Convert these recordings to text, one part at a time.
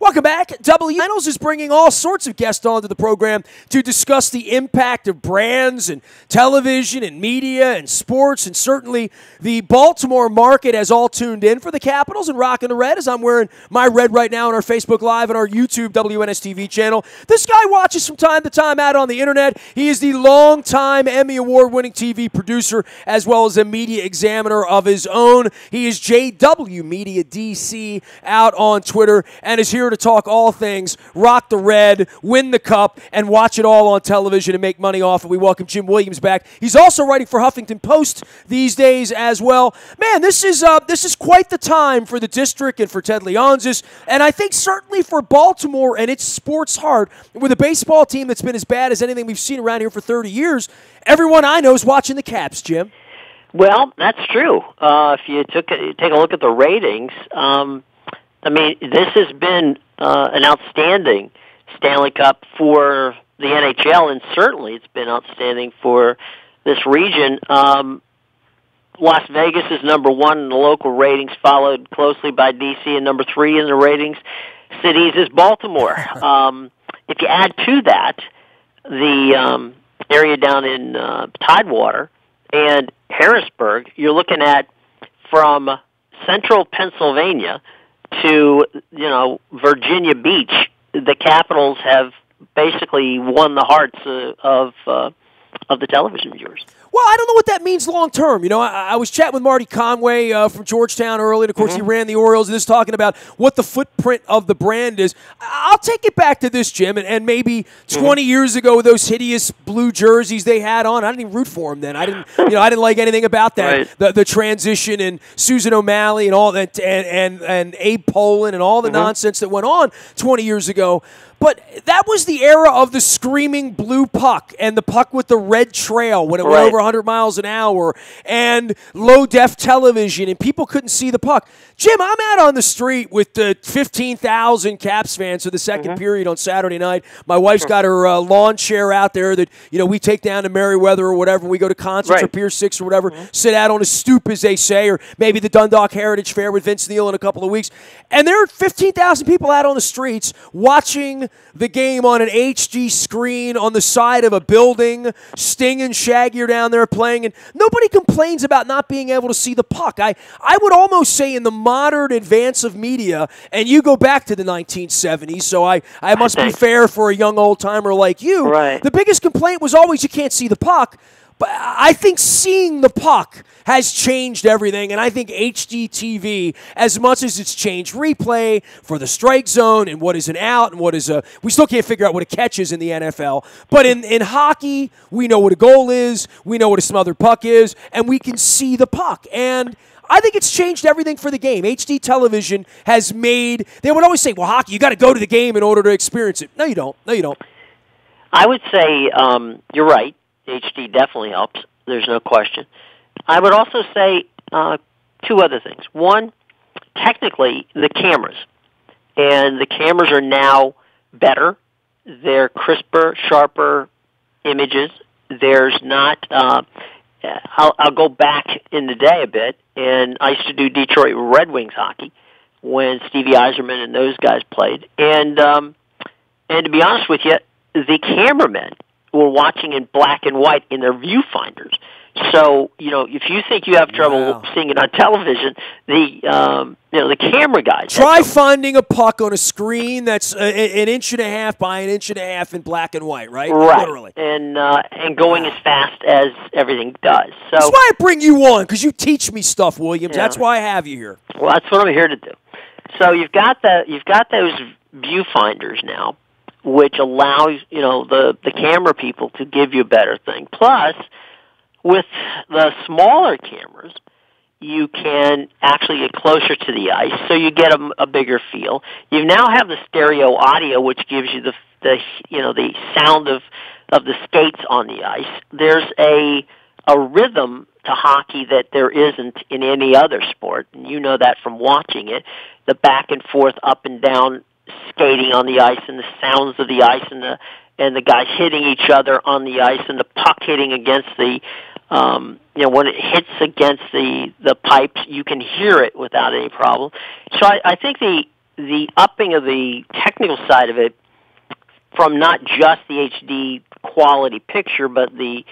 Welcome back. WNST is bringing all sorts of guests onto the program to discuss the impact of brands and television and media and sports, and certainly the Baltimore market has all tuned in for the Capitals and rocking the red, as I'm wearing my red right now on our Facebook Live and our YouTube WNST TV channel. This guy watches from time to time out on the internet. He is the longtime Emmy Award-winning TV producer as well as a media examiner of his own. He is JW Media DC out on Twitter and is here to talk all things rock the red, win the cup, and watch it all on television and make money off it. We welcome Jim Williams back. He's also writing for Huffington Post these days as well. Man, this is quite the time for the district and for Ted Leonsis, and I think certainly for Baltimore and its sports heart, with a baseball team that's been as bad as anything we've seen around here for 30 years, everyone I know is watching the Caps, Jim. Well, that's true. If you take a look at the ratings, I mean, this has been an outstanding Stanley Cup for the NHL, and certainly it's been outstanding for this region. Las Vegas is number one in the local ratings, followed closely by D.C., and number three in the ratings cities is Baltimore. If you add to that the area down in Tidewater and Harrisburg, you're looking at from central Pennsylvania to, Virginia Beach, the Capitals have basically won the hearts of the television viewers. Well, I don't know what that means long term. I was chatting with Marty Conway from Georgetown earlier, and of course he ran the Orioles, and this talking about what the footprint of the brand is. I'll take it back to this, Jim, and maybe 20 years ago with those hideous blue jerseys they had on, I didn't even root for them then. I didn't like anything about that. Right. The transition and Susan O'Malley and all that, and Abe Pollin and all the nonsense that went on 20 years ago. But that was the era of the screaming blue puck and the puck with the red trail when it went over 100 miles an hour and low-def television, and people couldn't see the puck. Jim, I'm out on the street with the 15,000 Caps fans for the second period on Saturday night. My wife's got her lawn chair out there that we take down to Merriweather or whatever. We go to concerts or Pier 6 or whatever, sit out on a stoop, as they say, or maybe the Dundalk Heritage Fair with Vince Neil in a couple of weeks. And there are 15,000 people out on the streets watching the game on an HD screen on the side of a building. Sting and Shaggy are down there playing, and nobody complains about not being able to see the puck. I would almost say in the modern advance of media, and you go back to the 1970s, so I must be fair for a young old-timer like you. Right. The biggest complaint was always you can't see the puck. But I think seeing the puck has changed everything, and I think HD TV, as much as it's changed replay for the strike zone and what is an out and what is a – we still can't figure out what a catch is in the NFL. But in hockey, we know what a goal is, we know what a smothered puck is, and we can see the puck. And I think it's changed everything for the game. HD television has made – they would always say, well, hockey, you got to go to the game in order to experience it. No, you don't. No, you don't. I would say you're right. HD definitely helps. There's no question. I would also say two other things. One, technically, the cameras. And the cameras are now better. They're crisper, sharper images. There's not I'll go back in the day a bit, and I used to do Detroit Red Wings hockey when Stevie Yzerman and those guys played. And to be honest with you, the cameramen were watching in black and white in their viewfinders. So, if you think you have trouble seeing it on television, the camera guys. Try finding a puck on a screen that's an inch and a half by an inch and a half in black and white, right? Right. Literally. And going as fast as everything does. So that's why I bring you on, because you teach me stuff, Williams. Yeah. That's why I have you here. Well, that's what I'm here to do. So you've got those viewfinders now, which allows the camera people to give you a better thing. Plus, with the smaller cameras, you can actually get closer to the ice, so you get a bigger feel. You now have the stereo audio, which gives you the sound of the skates on the ice. There's a rhythm to hockey that there isn't in any other sport, and you know that from watching it. The back and forth, up and down skating on the ice, and the sounds of the ice, and the guys hitting each other on the ice, and the puck hitting against the when it hits against the pipes, you can hear it without any problem. So I think the upping of the technical side of it from not just the HD quality picture, but the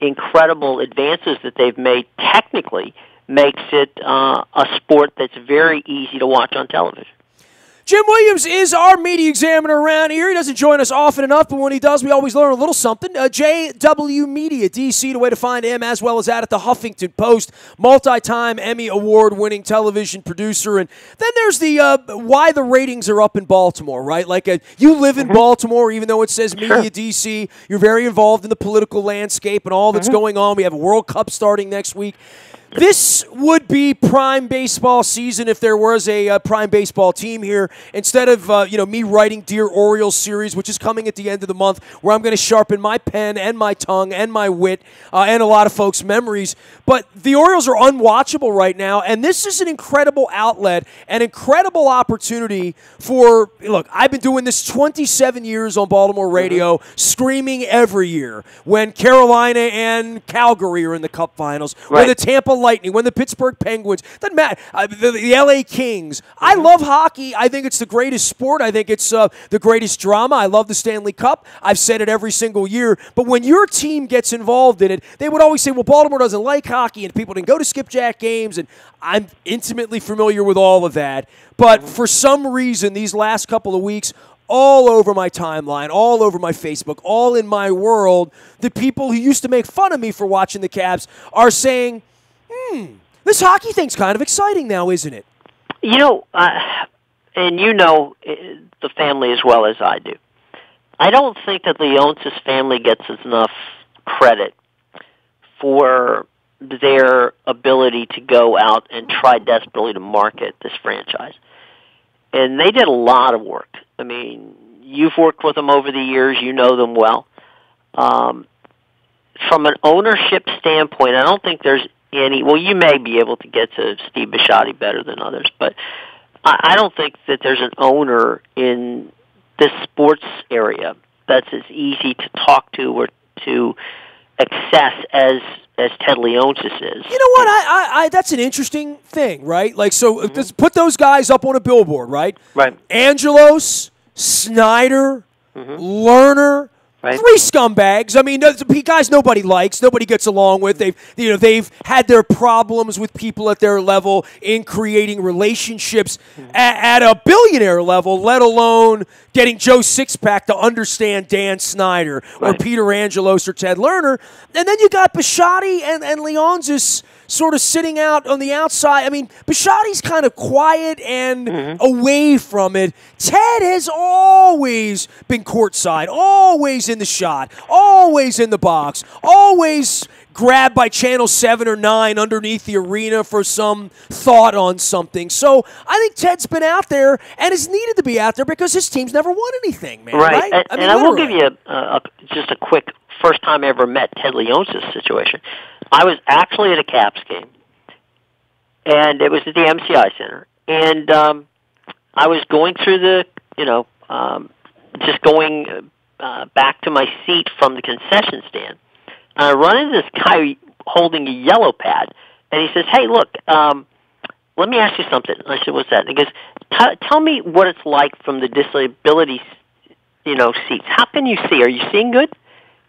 incredible advances that they've made technically makes it a sport that's very easy to watch on television. Jim Williams is our media examiner around here. He doesn't join us often enough, but when he does, we always learn a little something. JW Media, DC, the way to find him, as well as at the Huffington Post, multi-time Emmy Award-winning television producer. And then there's the why the ratings are up in Baltimore, right? Like you live in Baltimore, even though it says Media DC. You're very involved in the political landscape and all that's going on. We have a World Cup starting next week. This would be prime baseball season if there was a prime baseball team here. Instead of me writing Dear Orioles series, which is coming at the end of the month, where I'm going to sharpen my pen and my tongue and my wit and a lot of folks' memories. But the Orioles are unwatchable right now, and this is an incredible outlet, an incredible opportunity for, look, I've been doing this 27 years on Baltimore radio, screaming every year when Carolina and Calgary are in the Cup Finals, when the Tampa Lightning, when the Pittsburgh Penguins, doesn't matter, the LA Kings. I love hockey. I think it's the greatest sport. I think it's the greatest drama. I love the Stanley Cup. I've said it every single year. But when your team gets involved in it, they would always say, well, Baltimore doesn't like hockey, and people didn't go to skipjack games, and I'm intimately familiar with all of that. But for some reason, these last couple of weeks, all over my timeline, all over my Facebook, all in my world, the people who used to make fun of me for watching the Cavs are saying, this hockey thing's kind of exciting now, isn't it? You know, and you know the family as well as I do. I don't think that the Leonsis family gets enough credit for their ability to go out and try desperately to market this franchise. And they did a lot of work. I mean, you've worked with them over the years. You know them well. From an ownership standpoint, I don't think there's well, you may be able to get to Steve Bisciotti better than others, but I don't think that there's an owner in this sports area that's as easy to talk to or to access as Ted Leonsis is. You know what? I that's an interesting thing, right? Like, so let's put those guys up on a billboard, right? Right. Angelos, Snyder, Lerner. Right. 3 scumbags. I mean, guys nobody likes, nobody gets along with. They've had their problems with people at their level in creating relationships at a billionaire level, let alone getting Joe Sixpack to understand Dan Snyder or Peter Angelos or Ted Lerner. And then you got Bisciotti and Leonsis sort of sitting out on the outside. I mean, Bisciotti's kind of quiet and away from it. Ted has always been courtside, always in the shot, always in the box, always grabbed by Channel 7 or 9 underneath the arena for some thought on something. So I think Ted's been out there and is needed to be out there because his team's never won anything, man. Right? And I will give you just a quick first time I ever met Ted Leonsis situation. I was actually at a Caps game, and it was at the MCI Center. And I was going through just going back to my seat from the concession stand. And I run into this guy holding a yellow pad, and he says, "Hey, look, let me ask you something." And I said, "What's that?" And he goes, "Tell me what it's like from the disability, seats. How can you see? Are you seeing good?"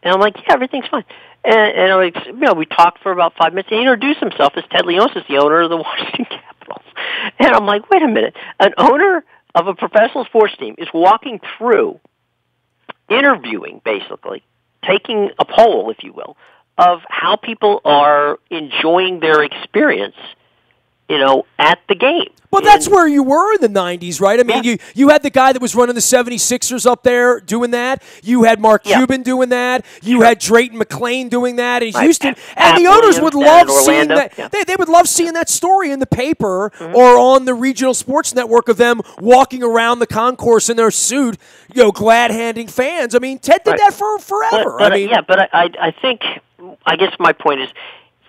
And I'm like, "Yeah, everything's fine." And we talked for about 5 minutes. He introduced himself as Ted Leonsis, the owner of the Washington Capitals. And I'm like, wait a minute. An owner of a professional sports team is walking through, interviewing, basically, taking a poll, if you will, of how people are enjoying their experience, at the game. Well, that's where you were in the 90s, right? I mean, you had the guy that was running the 76ers up there doing that. You had Mark Cuban doing that. You had Drayton McClain doing that in Houston. And the owners would love seeing that. Yeah. They would love seeing that story in the paper or on the regional sports network of them walking around the concourse in their suit, glad-handing fans. I mean, Ted did that for forever. I think, I guess my point is,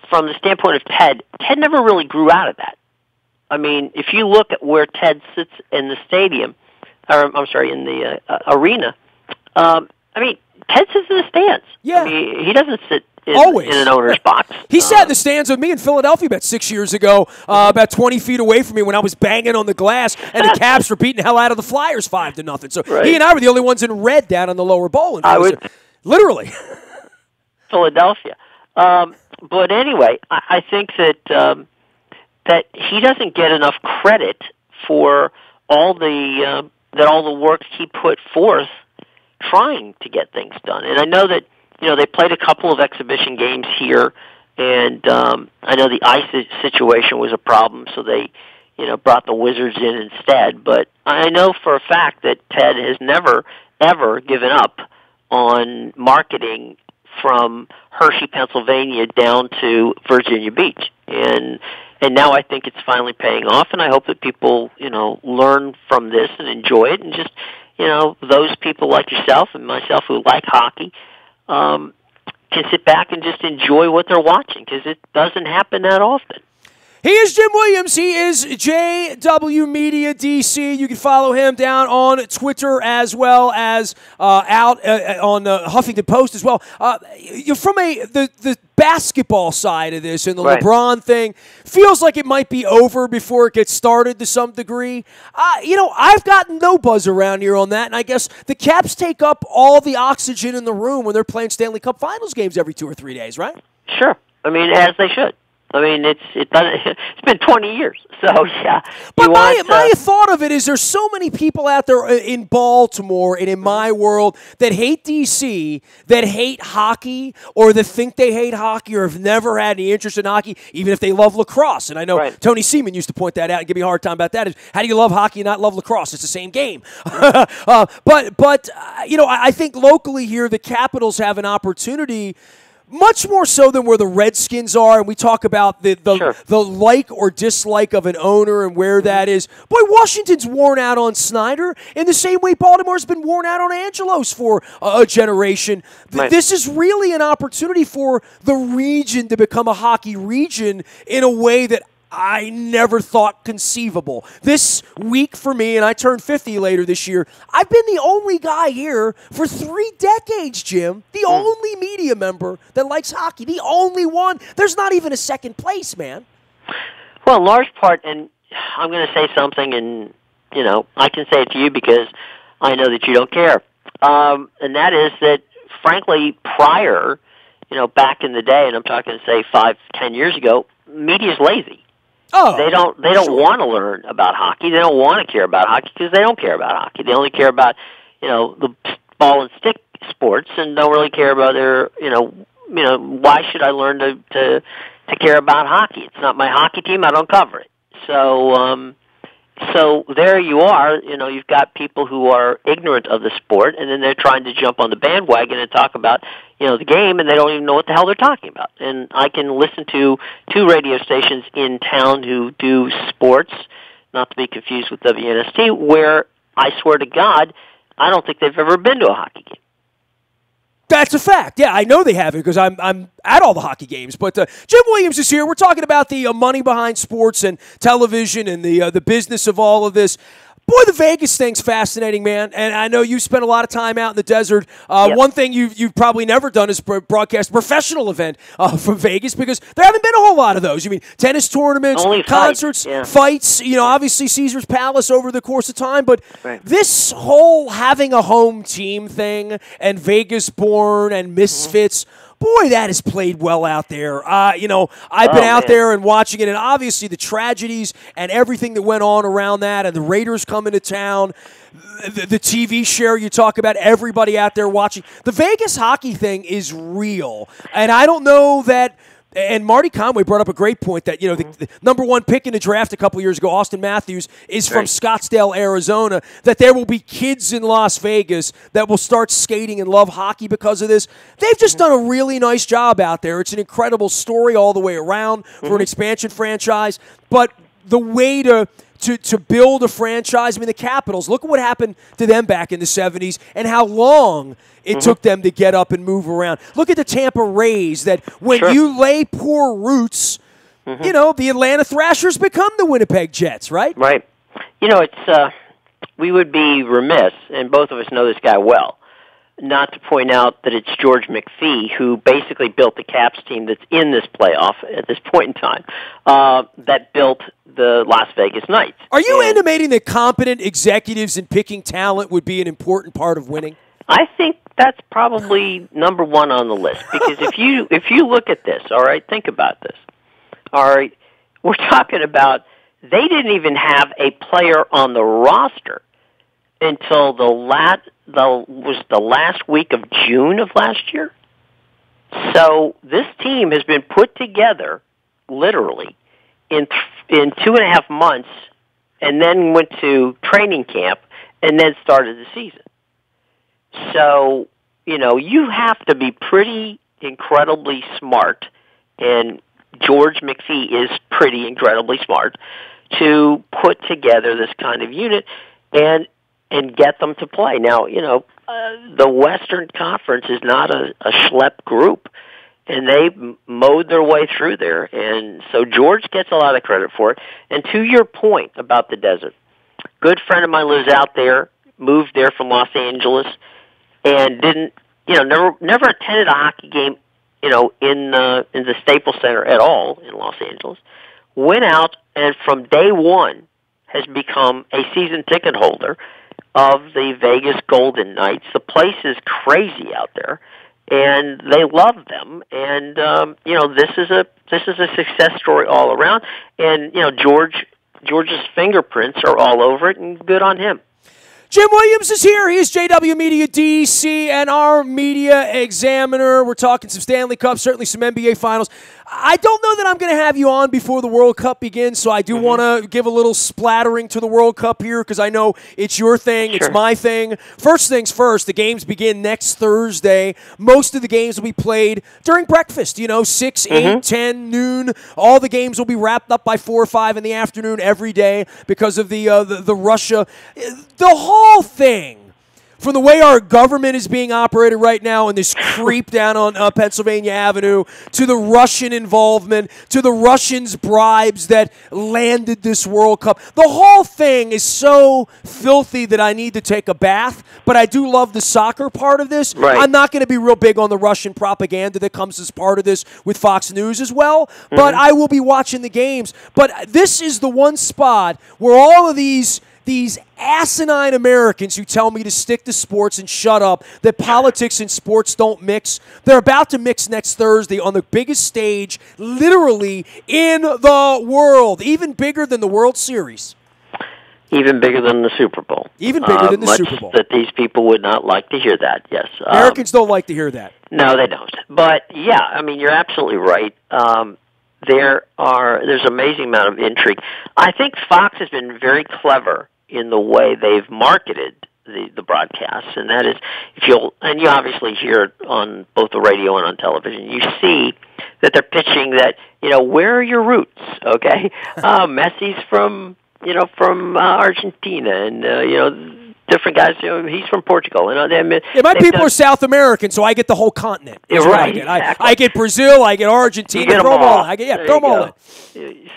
from the standpoint of Ted never really grew out of that. I mean, if you look at where Ted sits in the stadium, in the arena, Ted sits in the stands. Yeah. I mean, he doesn't sit Always. in an owner's box. He sat in the stands with me in Philadelphia about 6 years ago, about 20 feet away from me when I was banging on the glass, and the Caps were beating the hell out of the Flyers 5-0. So he and I were the only ones in red down on the lower bowl. Literally. Philadelphia. But anyway, I think that that he doesn't get enough credit for all the work he put forth trying to get things done. And I know that they played a couple of exhibition games here, and I know the ice situation was a problem, so they brought the Wizards in instead. But I know for a fact that Ted has never ever given up on marketing from Hershey, Pennsylvania down to Virginia Beach. And now I think it's finally paying off, and I hope that people, learn from this and enjoy it, and just, those people like yourself and myself who like hockey can sit back and just enjoy what they're watching, because it doesn't happen that often. He is Jim Williams. He is JW Media DC. You can follow him down on Twitter as well as out on Huffington Post as well. You're from the basketball side of this, and the LeBron thing feels like it might be over before it gets started to some degree. I've gotten no buzz around here on that, and I guess the Caps take up all the oxygen in the room when they're playing Stanley Cup Finals games every 2 or 3 days, right? Sure. I mean, as they should. I mean, it's been 20 years, so yeah. But my thought of it is there's so many people out there in Baltimore and in my world that hate DC, that hate hockey, or that think they hate hockey, or have never had any interest in hockey, even if they love lacrosse. And I know Tony Seaman used to point that out and give me a hard time about that. Is how do you love hockey and not love lacrosse? It's the same game. But I think locally here the Capitals have an opportunity. Much more so than where the Redskins are, and we talk about the like or dislike of an owner and where that is. Boy, Washington's worn out on Snyder in the same way Baltimore's been worn out on Angelos for a generation. This is really an opportunity for the region to become a hockey region in a way that I never thought conceivable. This week for me, and I turn 50 later this year, I've been the only guy here for 3 decades, Jim. The only media member that likes hockey. The only one. There's not even a second place, man. Well, in large part, and I'm going to say something, and, I can say it to you because I know that you don't care. And that is that, frankly, prior, back in the day, and I'm talking, say, 5-10 years ago, media's lazy. Oh, they don't want to learn about hockey. They don't want to care about hockey because they don't care about hockey. They only care about the ball and stick sports, and don't really care about their why should I learn to care about hockey? It's not my hockey team. I don't cover it. So there you are. You've got people who are ignorant of the sport, and then they're trying to jump on the bandwagon and talk about the game, and they don't even know what the hell they're talking about. And I can listen to 2 radio stations in town who do sports, not to be confused with WNST, where I swear to God, I don't think they've ever been to a hockey game. That's a fact. Yeah, I know they haven't because I'm at all the hockey games. But Jim Williams is here. We're talking about the money behind sports and television and the business of all of this. Boy, the Vegas thing's fascinating, man. And I know you spent a lot of time out in the desert. One thing you've probably never done is broadcast a professional event from Vegas because there haven't been a whole lot of those. You mean tennis tournaments, concerts, fights, obviously Caesar's Palace over the course of time. But this whole having a home team thing and Vegas born and Misfits, boy, that has played well out there. I've been out there and watching it, and obviously the tragedies and everything that went on around that, and the Raiders coming to town, the TV share you talk about, everybody out there watching. The Vegas hockey thing is real, and I don't know that. And Marty Conway brought up a great point that, the number 1 pick in the draft a couple years ago, Austin Matthews, is from Scottsdale, Arizona, that there will be kids in Las Vegas that will start skating and love hockey because of this. They've just done a really nice job out there. It's an incredible story all the way around for an expansion franchise. But the way to build a franchise, I mean, the Capitals, look at what happened to them back in the 70s and how long it took them to get up and move around. Look at the Tampa Rays, that when you lay poor roots, the Atlanta Thrashers become the Winnipeg Jets, right? Right. It's we would be remiss, and both of us know this guy well, not to point out that it's George McPhee who basically built the Caps team that's in this playoff at this point in time, that built the Las Vegas Knights. Are you intimating that competent executives in picking talent would be an important part of winning? I think that's probably number one on the list, because if you look at this, all right, think about this. All right, we're talking about they didn't even have a player on the roster until the last week of June of last year. So this team has been put together literally in 2.5 months, and then went to training camp, and then started the season. So, you have to be pretty incredibly smart, and George McPhee is pretty incredibly smart, to put together this kind of unit and get them to play. Now, the Western Conference is not a schlep group, and they mowed their way through there. And so George gets a lot of credit for it. And to your point about the desert, good friend of mine lives out there, moved there from Los Angeles, and didn't, never attended a hockey game, in the Staples Center at all in Los Angeles. Went out, and from day one has become a season ticket holder of the Vegas Golden Knights. The place is crazy out there, and they love them. And this is a success story all around. And George's fingerprints are all over it, and good on him. Jim Williams is here. He is JW Media DC and our media examiner. We're talking some Stanley Cup, certainly some NBA Finals. I don't know that I'm going to have you on before the World Cup begins, so I do want to give a little splattering to the World Cup here, because I know it's your thing, it's my thing. First things first, the games begin next Thursday. Most of the games will be played during breakfast, 6, 8, 10, noon. All the games will be wrapped up by 4 or 5 in the afternoon every day because of the Russia. The whole thing, from the way our government is being operated right now and this creep down on Pennsylvania Avenue, to the Russian involvement, to the Russians' bribes that landed this World Cup. The whole thing is so filthy that I need to take a bath, but I do love the soccer part of this. Right. I'm not going to be real big on the Russian propaganda that comes as part of this with Fox News as well, but I will be watching the games. But this is the one spot where all of these asinine Americans who tell me to stick to sports and shut up, that politics and sports don't mix, they're about to mix next Thursday on the biggest stage literally in the world, even bigger than the World Series. Even bigger than the Super Bowl. Even bigger than the Super Bowl. That these people would not like to hear that, yes. Americans don't like to hear that. No, they don't. But, yeah, you're absolutely right. There's an amazing amount of intrigue. I think Fox has been very clever in the way they've marketed the broadcasts, and that is, you obviously hear it on both the radio and on television, you see that they're pitching that, where are your roots, okay? Messi's from Argentina, and, different guys, he's from Portugal. My people are South American, so I get the whole continent. You're right. Exactly. I get Brazil, I get Argentina. You get them all. Throw them all in.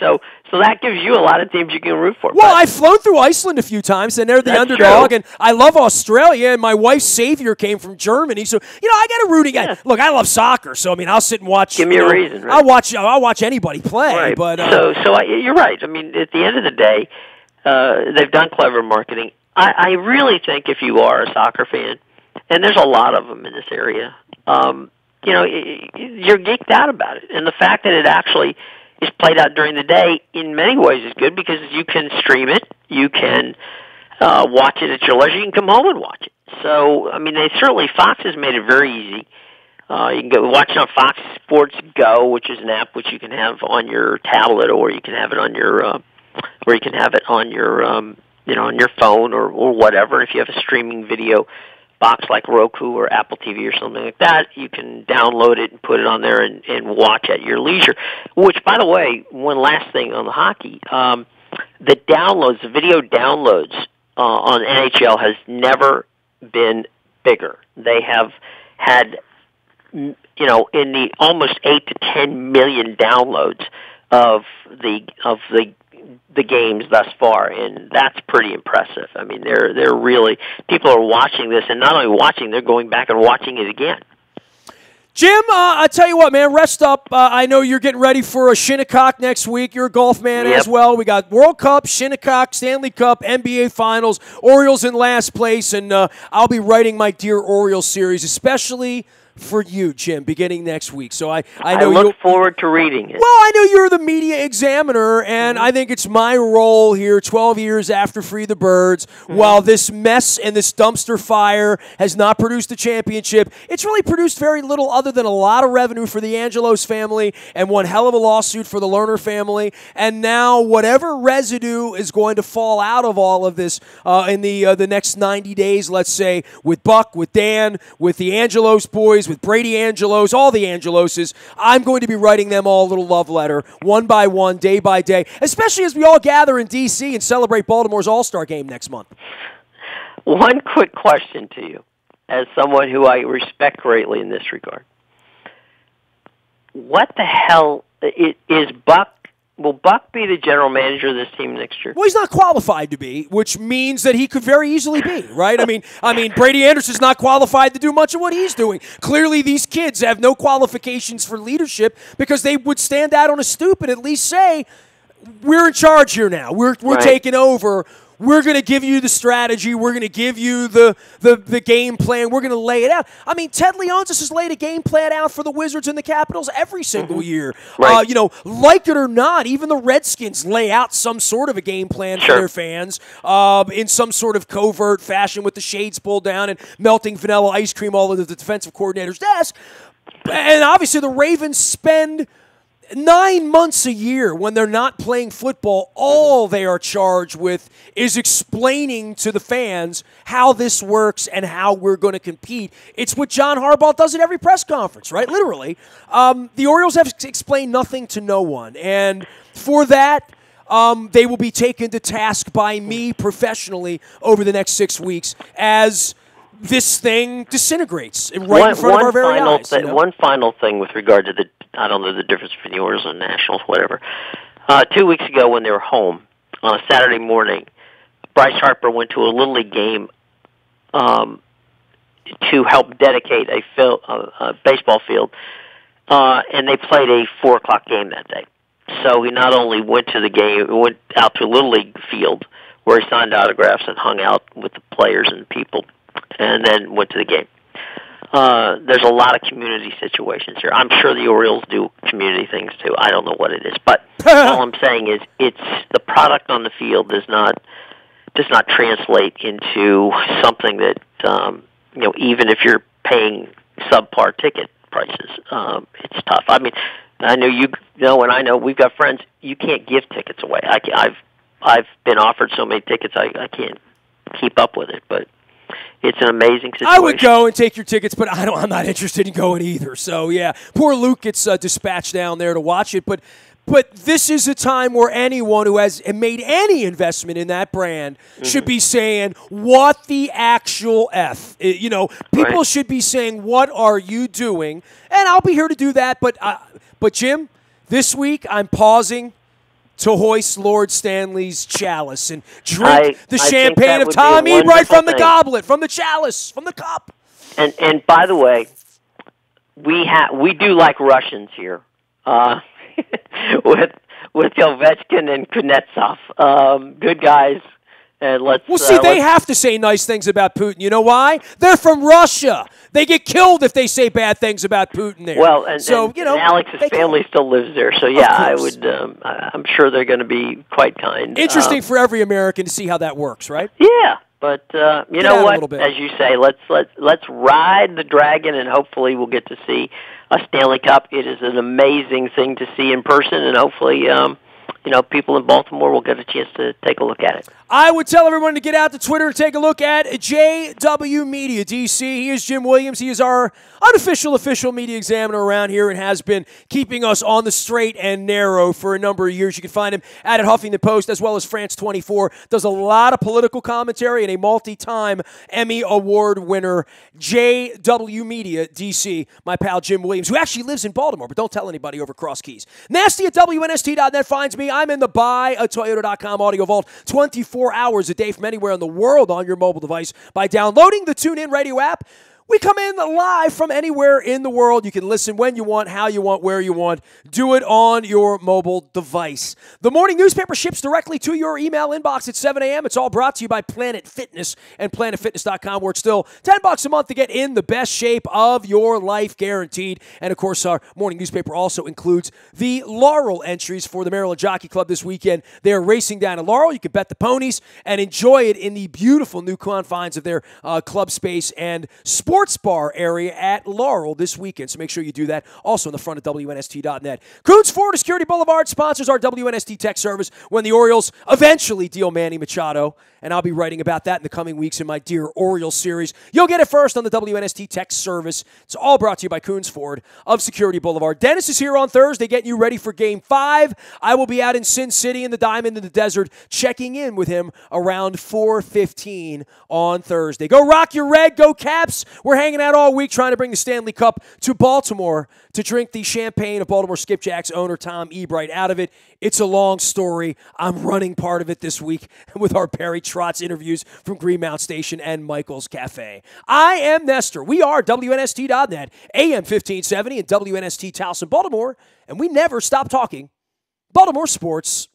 So that gives you a lot of teams you can root for. Well, I've flown through Iceland a few times, and they're the underdog, and I love Australia, and my wife's savior came from Germany, so, I got a rooting. Yeah. Look, I love soccer, so, I'll sit and watch. Give me a reason, right? I'll watch anybody play. Right. But you're right. At the end of the day, they've done clever marketing. I really think if you are a soccer fan, and there's a lot of them in this area, you're geeked out about it. And the fact that it actually is played out during the day in many ways is good, because you can stream it, you can watch it at your leisure, you can come home and watch it. So, Fox has made it very easy. You can go watch it on Fox Sports Go, which is an app which you can have on your tablet, or you can have it on your, on your phone or whatever. If you have a streaming video box like Roku or Apple TV or something like that, you can download it and put it on there and watch at your leisure. Which, by the way, one last thing on the hockey, the video downloads on NHL has never been bigger. They have had, in the almost 8 to 10 million downloads of the the games thus far, and that's pretty impressive. I mean, they're really, people are watching this, and not only watching, they're going back and watching it again. Jim, I tell you what, man, rest up. I know you're getting ready for a Shinnecock next week. You're a golf man as well. We got World Cup, Shinnecock, Stanley Cup, NBA Finals, Orioles in last place, and I'll be writing my Dear Orioles series, especially for you, Jim, beginning next week. So I look forward to reading it. Well, I know you're the media examiner, and I think it's my role here 12 years after Free the Birds, while this mess and this dumpster fire has not produced a championship, it's really produced very little other than a lot of revenue for the Angelos family and one hell of a lawsuit for the Lerner family. And now whatever residue is going to fall out of all of this in the next 90 days, let's say, with Buck, with Dan, with the Angelos boys, with Brady Angelos, all the Angeloses, I'm going to be writing them all a little love letter, one by one, day by day, especially as we all gather in D.C. and celebrate Baltimore's All-Star game next month. One quick question to you, as someone who I respect greatly in this regard. What the hell is Buck? Will Buck be the general manager of this team next year? Well, he's not qualified to be, which means that he could very easily be, right? I mean, Brady Anderson's not qualified to do much of what he's doing. Clearly, these kids have no qualifications for leadership because they would stand out on a stoop and at least say, we're in charge here now. We're taking over. We're going to give you the strategy. We're going to give you the game plan. We're going to lay it out. I mean, Ted Leonsis has laid a game plan out for the Wizards and the Capitals every single year. Right. Like it or not, even the Redskins lay out some sort of a game plan for their fans in some sort of covert fashion with the shades pulled down and melting vanilla ice cream all over the defensive coordinator's desk. And obviously the Ravens spend 9 months a year when they're not playing football, all they are charged with is explaining to the fans how this works and how we're going to compete. It's what John Harbaugh does at every press conference, right? Literally. The Orioles have explained nothing to no one. And for that, they will be taken to task by me professionally over the next 6 weeks as this thing disintegrates right in front of our very eyes. One final thing with regard to I don't know the difference between the Orioles and the Nationals, whatever. 2 weeks ago when they were home on a Saturday morning, Bryce Harper went to a Little League game to help dedicate a baseball field, and they played a 4 o'clock game that day. So he not only went to the game, he went out to a Little League field where he signed autographs and hung out with the players and people, and then went to the game. There's a lot of community situations here. I'm sure the Orioles do community things too. I don't know what it is, but all I'm saying is it's the product on the field does not translate into something that even if you're paying subpar ticket prices, it's tough. I mean, I know you know, and I know we've got friends. You can't give tickets away. I've been offered so many tickets I can't keep up with it, but it's an amazing situation. I would go and take your tickets, but I'm not interested in going either. So, yeah, poor Luke gets dispatched down there to watch it. But this is a time where anyone who has made any investment in that brand should be saying, what the actual F? People should be saying, what are you doing? And I'll be here to do that. But Jim, this week I'm pausing to hoist Lord Stanley's chalice and drink the champagne of Tommy right from the goblet, from the chalice, from the cup. And by the way, we do like Russians here with Ovechkin and Kuznetsov. Good guys. And they have to say nice things about Putin. You know why? They're from Russia. They get killed if they say bad things about Putin there. Well, and Alex's family still lives there, so yeah, I would. I'm sure they're going to be quite kind. Interesting for every American to see how that works, right? Yeah, but you know what? As you say, let's ride the dragon, and hopefully we'll get to see a Stanley Cup. It is an amazing thing to see in person, and hopefully, people in Baltimore will get a chance to take a look at it. I would tell everyone to get out to Twitter and take a look at JW Media DC. He is Jim Williams. He is our unofficial official media examiner around here and has been keeping us on the straight and narrow for a number of years. You can find him at Huffington Post as well as France 24. Does a lot of political commentary and a multi-time Emmy Award winner. JW Media DC, my pal Jim Williams, who actually lives in Baltimore, but don't tell anybody over Cross Keys. Nasty at WNST.net finds reminds me, I'm in the buyatoyota.com audio vault 24 hours a day from anywhere in the world on your mobile device by downloading the TuneIn Radio app. We come in live from anywhere in the world. You can listen when you want, how you want, where you want. Do it on your mobile device. The morning newspaper ships directly to your email inbox at 7 a.m. It's all brought to you by Planet Fitness and PlanetFitness.com, where it's still $10 a month to get in the best shape of your life, guaranteed. And, of course, our morning newspaper also includes the Laurel entries for the Maryland Jockey Club this weekend. They are racing down at Laurel. You can bet the ponies and enjoy it in the beautiful new confines of their club space and sports bar area at Laurel this weekend. So make sure you do that. Also on the front of WNST.net. Coons Ford Security Boulevard sponsors our WNST tech service when the Orioles eventually deal Manny Machado. And I'll be writing about that in the coming weeks in my Dear Orioles series. You'll get it first on the WNST tech service. It's all brought to you by Coons Ford of Security Boulevard. Dennis is here on Thursday getting you ready for Game 5. I will be out in Sin City in the Diamond in the Desert checking in with him around 4:15 on Thursday. Go Rock Your Red. Go Caps. We're hanging out all week trying to bring the Stanley Cup to Baltimore to drink the champagne of Baltimore Skipjacks owner Tom Ebright out of it. It's a long story. I'm running part of it this week with our Perry Trotz interviews from Greenmount Station and Michael's Cafe. I am Nestor. We are WNST.net, AM 1570 and WNST Towson, Baltimore, and we never stop talking Baltimore sports.